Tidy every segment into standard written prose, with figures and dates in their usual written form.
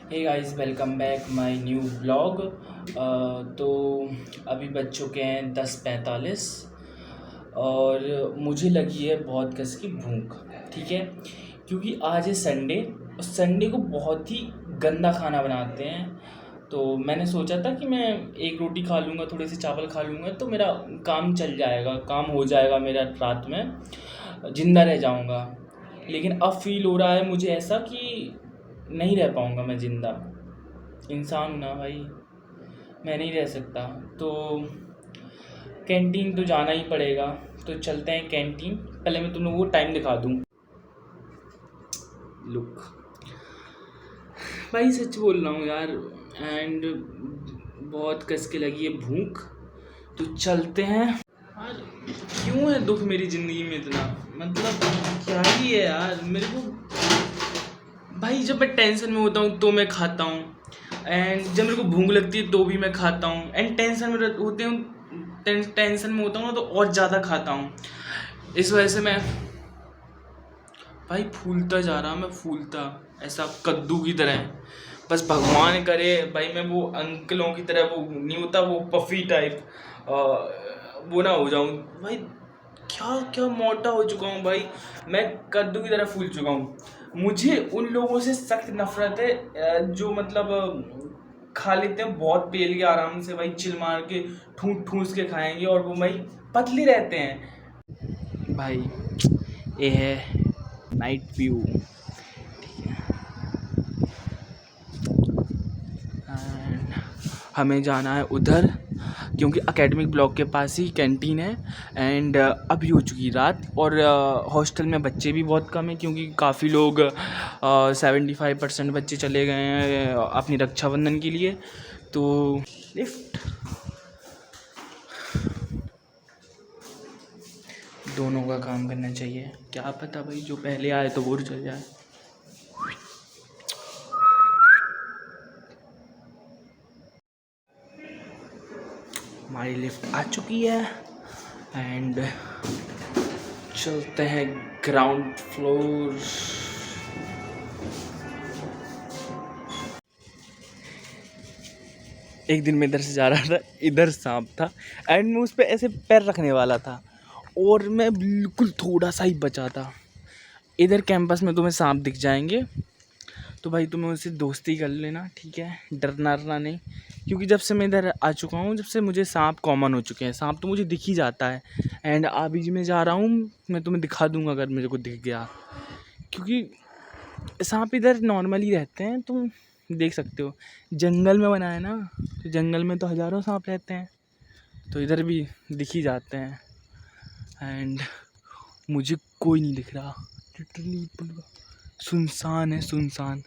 Hey guys, welcome back my new blog. तो अभी बज चुके हैं 10:45 और मुझे लगी है बहुत कस की भूख। ठीक है, क्योंकि आज है संडे और संडे को बहुत ही गंदा खाना बनाते हैं। तो मैंने सोचा था कि मैं एक रोटी खा लूँगा, थोड़े से चावल खा लूँगा तो मेरा काम चल जाएगा, काम हो जाएगा मेरा, रात में ज़िंदा रह जाऊँगा। लेकिन अब फील हो रहा है मुझे ऐसा कि नहीं रह पाऊँगा मैं ज़िंदा। इंसान हूँ ना भाई, मैं नहीं रह सकता। तो कैंटीन तो जाना ही पड़ेगा, तो चलते हैं कैंटीन। पहले मैं तुम लोगों को टाइम दिखा दूँ। लुक भाई, सच बोल रहा हूँ यार, एंड बहुत कस के लगी है भूख। तो चलते हैं यार। क्यों है दुख मेरी ज़िंदगी में इतना, मतलब क्या ही है यार मेरे को। भाई जब मैं टेंशन में होता हूँ तो मैं खाता हूँ, एंड जब मेरे को भूख लगती है तो भी मैं खाता हूँ, एंड टेंशन में होता हूँ ना तो और ज़्यादा खाता हूँ। इस वजह से मैं भाई फूलता जा रहा, मैं फूलता ऐसा कद्दू की तरह। बस भगवान करे भाई मैं वो अंकलों की तरह, वो नहीं होता वो पफी टाइप, वो ना हो जाऊँ भाई। क्या क्या मोटा हो चुका हूँ भाई, मैं कद्दू की तरह फूल चुका हूँ। मुझे उन लोगों से सख्त नफरत है जो मतलब खा लेते हैं बहुत पेल के आराम से भाई, चिल मार के ठूस ठूस के खाएंगे और वो भाई पतले रहते हैं भाई। ये है नाइट व्यू। एंड हमें जाना है उधर, क्योंकि एकेडमिक ब्लॉक के पास ही कैंटीन है। एंड अभी हो चुकी रात और हॉस्टल में बच्चे भी बहुत कम हैं, क्योंकि काफ़ी लोग 75% बच्चे चले गए हैं अपनी रक्षाबंधन के लिए। तो लिफ्ट दोनों का काम करना चाहिए, क्या पता भाई जो पहले आए तो वो चल जाए। हमारी लिफ्ट आ चुकी है एंड चलते हैं ग्राउंड फ्लोर। एक दिन मैं इधर से जा रहा था, इधर सांप था एंड मैं उस पर ऐसे पैर रखने वाला था और मैं बिल्कुल थोड़ा सा ही बचा था। इधर कैंपस में तुम्हें सांप दिख जाएंगे तो भाई तुम्हें उससे दोस्ती कर लेना, ठीक है, डरना नहीं। क्योंकि जब से मैं इधर आ चुका हूँ, जब से मुझे सांप कॉमन हो चुके हैं, सांप तो मुझे दिख ही जाता है। एंड अभी मैं जा रहा हूँ, मैं तुम्हें दिखा दूँगा अगर मेरे को दिख गया, क्योंकि सांप इधर नॉर्मली रहते हैं, तुम देख सकते हो। जंगल में बना है ना, तो जंगल में तो हज़ारों सांप रहते हैं, तो इधर भी दिख ही जाते हैं। एंड मुझे कोई नहीं दिख रहा, लिटरली सुनसान है, सुनसान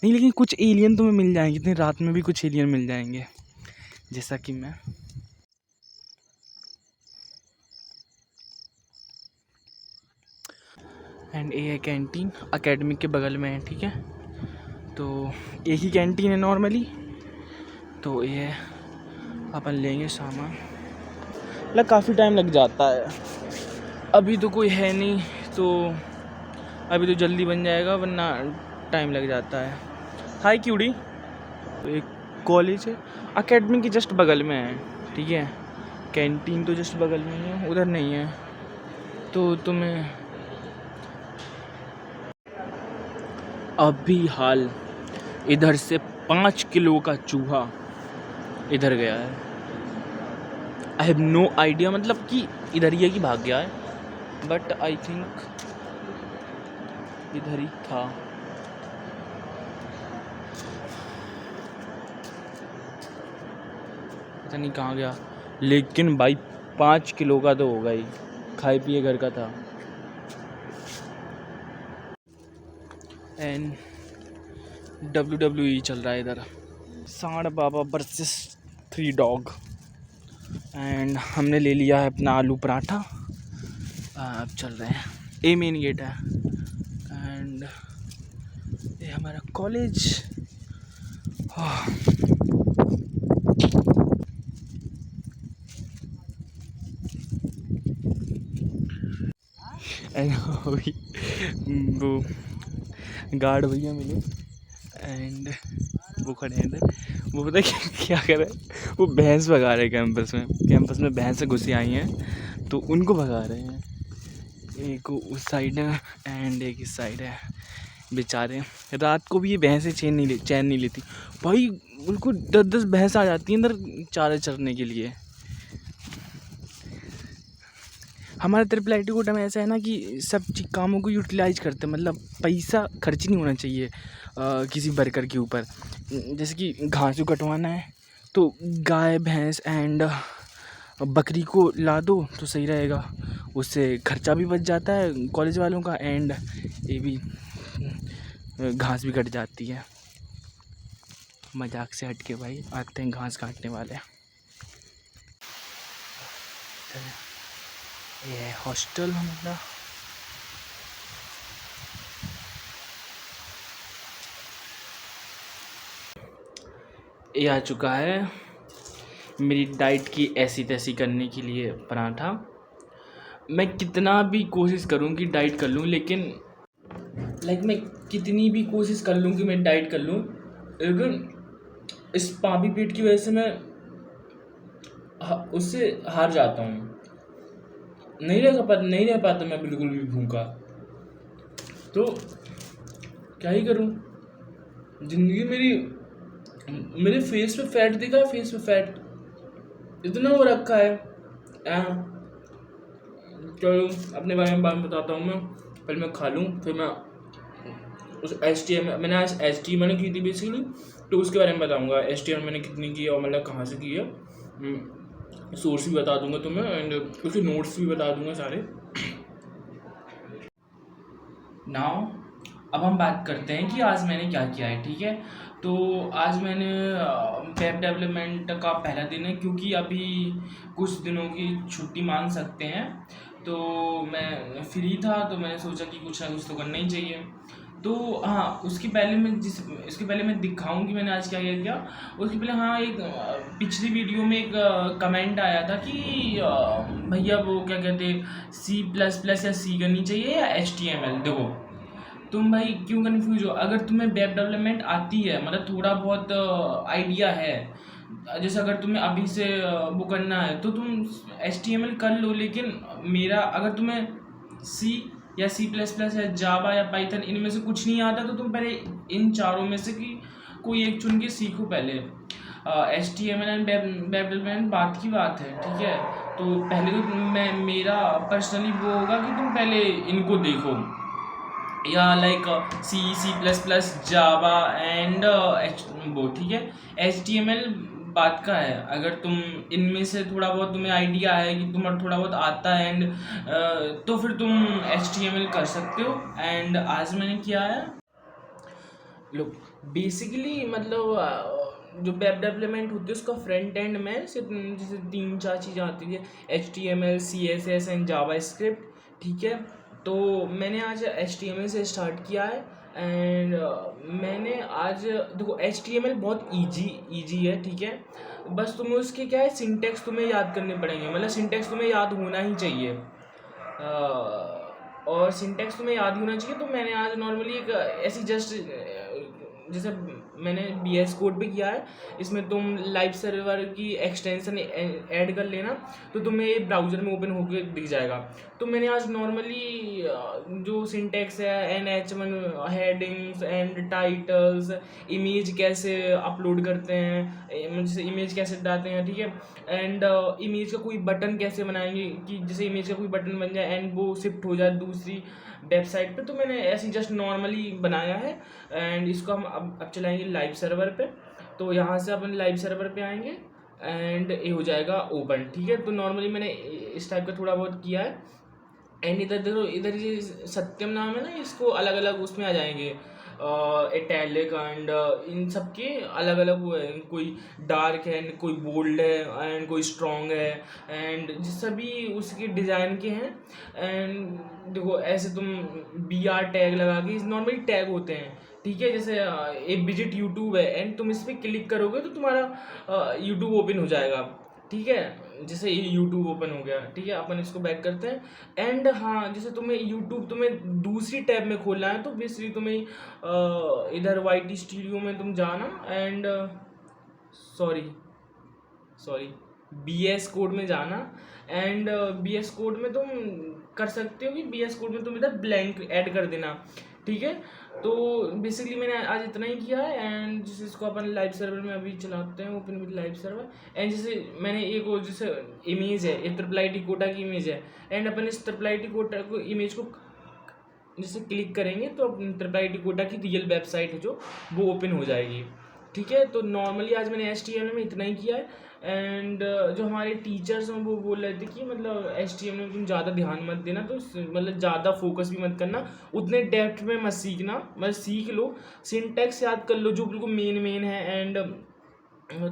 नहीं। लेकिन कुछ एलियन तुम्हें मिल जाएंगे, इतनी रात में भी कुछ एलियन मिल जाएंगे, जैसा कि मैं। एंड ये है कैंटीन, एकेडमिक के बगल में है, ठीक है। तो एक ही कैंटीन है नॉर्मली। तो ये अपन लेंगे सामान, मतलब काफ़ी टाइम लग जाता है। अभी तो कोई है नहीं, तो अभी तो जल्दी बन जाएगा, वरना टाइम लग जाता है। हाय क्यूडी, एक कॉलेज है एकेडमी के जस्ट बगल में है, ठीक है। कैंटीन तो जस्ट बगल में है, उधर नहीं है। तो तुम्हें अभी हाल इधर से 5 किलो का चूहा इधर गया है। आई हैव नो आइडिया, मतलब कि इधर ही है कि भाग गया है, बट आई थिंक इधर ही था। पता नहीं कहाँ गया, लेकिन भाई 5 किलो का तो होगा ही, खाए पिए घर का था। एंड WWE चल रहा है इधर, सांड बाबा वर्सेस 3 डॉग। एंड हमने ले लिया है अपना आलू पराठा, अब चल रहे हैं। ए मेन गेट है एंड ये हमारा कॉलेज। एंड वो गार्ड भैया मिले एंड वो खड़े हैं इधर। वो पता है क्या कर रहे हैं, वो भैंस भगा रहे हैं कैंपस में भैंसें घुसी आई हैं तो उनको भगा रहे हैं। एक उस साइड है एंड एक इस साइड है। बेचारे रात को भी ये भैंसें चैन नहीं लेती भाई। उनको 10-10 भैंस आ जाती हैं अंदर चारे चरने के लिए। हमारा ट्रिपल आई टी कोटा में ऐसा है ना कि सब कामों को यूटिलाइज करते हैं, मतलब पैसा खर्च नहीं होना चाहिए किसी वर्कर के ऊपर। जैसे कि घास को कटवाना है तो गाय भैंस एंड बकरी को ला दो तो सही रहेगा, उससे खर्चा भी बच जाता है कॉलेज वालों का एंड ये भी घास भी कट जाती है। मजाक से हट के भाई आते हैं घास काटने वाले। ये हॉस्टल हमारा ये आ चुका है मेरी डाइट की ऐसी तैसी करने के लिए पराठा। मैं कितना भी कोशिश करूं कि डाइट कर लूं, लेकिन मैं कितनी भी कोशिश कर लूं कि मैं डाइट कर लूं, लेकिन इस पापी पेट की वजह से मैं उससे हार जाता हूँ। नहीं रह पाता मैं बिल्कुल भी भूखा। तो क्या ही करूँ, ज़िंदगी मेरे फेस पे फैट दिखा है, फेस पे फैट इतना हो रखा है। चलो अपने बारे में बताता हूँ। मैं पहले मैं खा लूँ, फिर मैं उस मैंने आज STM मैंने की थी बेसिकली, तो उसके बारे में बताऊँगा। STM मैंने कितनी की और मतलब कहाँ से की है, सोर्स भी बता दूंगा तुम्हें एंड उसके नोट्स भी बता दूंगा सारे। नाउ अब हम बात करते हैं कि आज मैंने क्या किया है, ठीक है। तो आज मैंने वेब डेवलपमेंट का पहला दिन है, क्योंकि अभी कुछ दिनों की छुट्टी मान सकते हैं, तो मैं फ्री था तो मैंने सोचा कि कुछ ना कुछ तो करना ही चाहिए। तो हाँ, इसके पहले मैं दिखाऊं कि मैंने आज क्या क्या किया। उसके पहले हाँ, एक पिछली वीडियो में एक कमेंट आया था कि भैया वो क्या कहते C++ या C करनी चाहिए या HTML। देखो तुम भाई क्यों कन्फ्यूज हो, अगर तुम्हें वेब डेवलपमेंट आती है, मतलब थोड़ा बहुत आइडिया है, जैसे अगर तुम्हें अभी से वो करना है तो तुम HTML कर लो। लेकिन मेरा अगर तुम्हें C या C++ या जावा या पाइथन इनमें से कुछ नहीं आता तो तुम पहले इन चारों में से कोई एक चुन के सीखो पहले। HTML एंड वेब डेवलपमेंट बात की बात है, ठीक है। तो पहले तो मेरा पर्सनली वो होगा कि तुम पहले इनको देखो, या C++, जावा एंड वो, ठीक है। HTML बात का है, अगर तुम इनमें से थोड़ा बहुत तुम्हें आइडिया है कि तुम्हें थोड़ा बहुत आता है एंड तो फिर तुम HTML कर सकते हो। एंड आज मैंने किया है, लोग बेसिकली मतलब जो वेब डेवलपमेंट होती है उसका फ्रंट एंड में सिर्फ जैसे 3-4 चीज़ें आती है, HTML, CSS एंड जावास्क्रिप्ट, ठीक है। तो मैंने आज HTML से स्टार्ट किया है एंड मैंने आज देखो HTML बहुत ईजी है, ठीक है। बस तुम्हें उसके क्या है, सिंटेक्स तुम्हें याद करने पड़ेंगे, मतलब सिंटेक्स तुम्हें याद होना ही चाहिए। और सिंटेक्स तुम्हें याद होना चाहिए। तो मैंने आज नॉर्मली एक ऐसी जस्ट जैसे मैंने VS कोड पे किया है, इसमें तुम लाइव सर्वर की एक्सटेंशन ऐड कर लेना तो तुम्हें ये ब्राउज़र में ओपन होकर दिख जाएगा। तो मैंने आज नॉर्मली जो सिंटेक्स है, NH1 headings and titles, image कैसे अपलोड करते हैं, जैसे इमेज कैसे डालते हैं, ठीक है। एंड इमेज का कोई बटन कैसे बनाएंगे कि जैसे इमेज का कोई बटन बन जाए एंड वो शिफ्ट हो जाए दूसरी वेबसाइट पे, तो मैंने ऐसे जस्ट नॉर्मली बनाया है। एंड इसको हम अब चलाएंगे लाइव सर्वर पे। तो यहाँ से अपन लाइव सर्वर पे आएंगे एंड ये हो जाएगा ओपन, ठीक है। तो नॉर्मली मैंने इस टाइप का थोड़ा बहुत किया है। एंड इधर देखो, इधर ये सत्यम नाम है ना, इसको अलग अलग उसमें आ जाएंगे, इटैलिक एंड इन सब के अलग अलग वो है, कोई डार्क है एंड कोई बोल्ड है एंड कोई स्ट्रॉन्ग है एंड सभी उसके डिज़ाइन के हैं। एंड देखो ऐसे तुम BR टैग लगा के, नॉर्मली टैग होते हैं, ठीक है। जैसे एक विजिट यूट्यूब है एंड तुम इस पर क्लिक करोगे तो तुम्हारा यूट्यूब ओपन हो जाएगा। ठीक है, जैसे ये यूट्यूब ओपन हो गया, ठीक है, अपन इसको बैक करते हैं। एंड हाँ, जैसे तुम्हें यूट्यूब तुम्हें दूसरी टैब में खोलना है तो बेसिकली तुम्हें इधर वाईटी स्टूडियो में तुम जाना and sorry sorry B S code में जाना एंड बी एस कोड में तुम कर सकते हो कि बी एस कोड में तुम इधर ब्लैंक ऐड कर देना, ठीक है। तो बेसिकली मैंने आज इतना ही किया है एंड जैसे इसको अपन लाइव सर्वर में अभी चलाते हैं, open with live server. And जैसे मैंने एक वो जैसे इमेज है, ये ट्रिपल आई कोटा की इमेज है एंड अपन इस ट्रिपल आई कोटा को इमेज को जैसे क्लिक करेंगे तो ट्रिपल आई कोटा की रियल वेबसाइट है जो वो ओपन हो जाएगी, ठीक है। तो नॉर्मली आज मैंने HTML में इतना ही किया है एंड जो हमारे टीचर्स हैं वो बोल रहे थे कि मतलब HTML में तुम ज़्यादा ध्यान मत देना, तो मतलब ज़्यादा फोकस भी मत करना, उतने डेप्थ में मत सीखना, मतलब सीख लो, सिंटैक्स याद कर लो जो बिल्कुल मेन है। एंड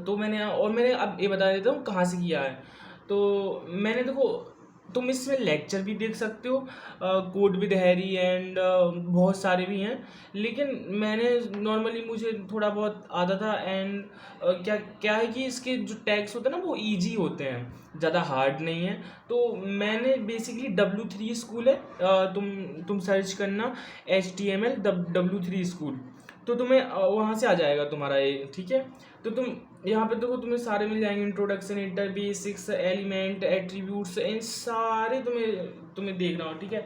तो मैंने अब ये बता देता हूँ कहाँ से किया है। तो मैंने देखो तुम इसमें लेक्चर भी देख सकते हो, कोड विद हैरी एंड बहुत सारे भी हैं, लेकिन मैंने नॉर्मली मुझे थोड़ा बहुत आता था एंड क्या क्या है कि इसके जो टैग्स होते हैं ना वो इजी होते हैं, ज़्यादा हार्ड नहीं है। तो मैंने बेसिकली W3 स्कूल है, तुम सर्च करना HTML W3 स्कूल, तो तुम्हें वहाँ से आ जाएगा तुम्हारा ये, ठीक है। तो तुम यहाँ पे देखो तुम्हें सारे मिल जाएंगे, introduction, inter, basics, element, attributes, इन सारे तुम्हें देखना हो, ठीक है।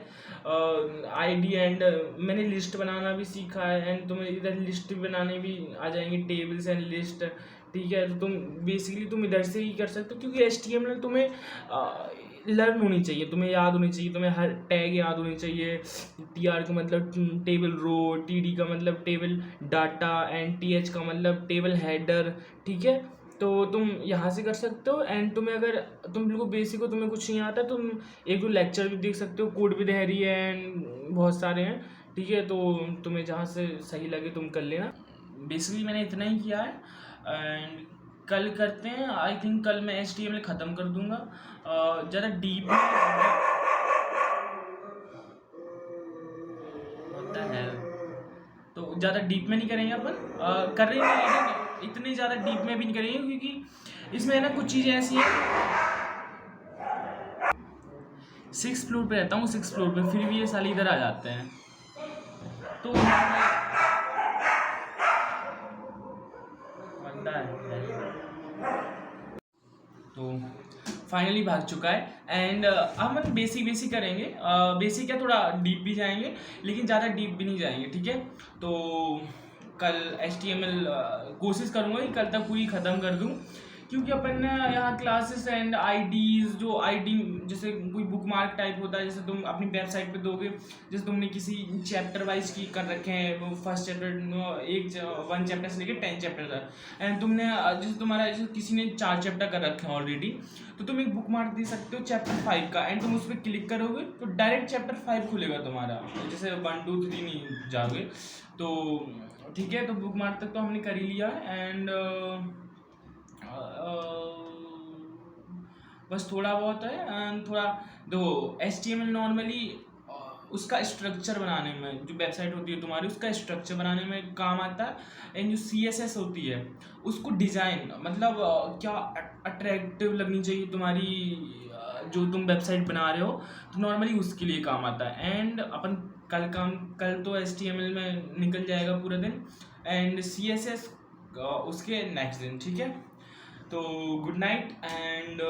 आईडी एंड मैंने लिस्ट बनाना भी सीखा है एंड तुम्हें इधर लिस्ट बनाने भी आ जाएंगे, टेबल्स एंड लिस्ट, ठीक है। तो तुम बेसिकली तुम इधर से ही कर सकते हो क्योंकि HTML तुम्हें लर्न होनी चाहिए, तुम्हें याद होनी चाहिए, तुम्हें हर टैग याद होनी चाहिए। TR का मतलब टेबल रो, TD का मतलब टेबल डाटा एंड TH का मतलब टेबल हेडर, ठीक है। तो तुम यहाँ से कर सकते हो एंड तुम्हें अगर तुम बिल्कुल बेसिक हो, तुम्हें कुछ नहीं आता, तुम एक दो लेक्चर भी देख सकते हो, कोड विद हैरी है एंड बहुत सारे हैं, ठीक है। तो तुम्हें जहाँ से सही लगे तुम कर लेना। बेसिकली मैंने इतना ही किया है एंड कल करते हैं, आई थिंक कल मैं HTML ख़त्म कर दूंगा। ज़्यादा डीप होता है तो ज़्यादा डीप में नहीं करेंगे अपन, करेंगे लेकिन इतने ज़्यादा डीप में भी नहीं करेंगे क्योंकि इसमें है ना कुछ चीज़ें ऐसी हैं। 6th फ्लोर पे रहता हूँ, 6th फ्लोर पे, फिर भी ये साले इधर आ जाते हैं। तो बंदा है तो फाइनली भाग चुका है एंड हम बेसिक करेंगे, बेसिक क्या थोड़ा डीप भी जाएंगे लेकिन ज़्यादा डीप भी नहीं जाएंगे, ठीक है। तो कल HTML कोशिश करूँगा कि कल तक पूरी ख़त्म कर दूँ क्योंकि अपन यहाँ क्लासेस एंड आईडीज़, जो आईडी जैसे कोई बुक मार्क टाइप होता है, जैसे तुम अपनी वेबसाइट पे दोगे, जैसे तुमने किसी चैप्टर वाइज की कर रखे हैं, वो फर्स्ट चैप्टर 1 चैप्टर से लेकर 10 चैप्टर तक, एंड तुमने जैसे तुम्हारा जैसे किसी ने 4 चैप्टर कर रखे हैं ऑलरेडी, तो तुम एक बुक मार्क दे सकते हो चैप्टर 5 का एंड तुम उस पर क्लिक करोगे तो डायरेक्ट चैप्टर 5 खुलेगा तुम्हारा, जैसे 1 2 3 नहीं जाओगे। तो ठीक है, तो बुक मार्क तक तो हमने कर ही लिया एंड बस थोड़ा बहुत है एंड थोड़ा देखो HTML नॉर्मली उसका स्ट्रक्चर बनाने में, जो वेबसाइट होती है तुम्हारी उसका स्ट्रक्चर बनाने में काम आता है एंड जो CSS होती है उसको डिज़ाइन मतलब क्या अट्रैक्टिव लगनी चाहिए तुम्हारी जो तुम वेबसाइट बना रहे हो, तो नॉर्मली उसके लिए काम आता है। एंड अपन कल तो HTML में निकल जाएगा पूरा दिन एंड CSS उसके नेक्स्ट दिन, ठीक है। तो गुड नाइट एंड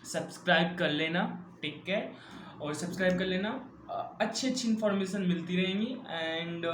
सब्सक्राइब कर लेना, टेक केयर, और सब्सक्राइब कर लेना, अच्छी इन्फॉर्मेशन मिलती रहेंगी एंड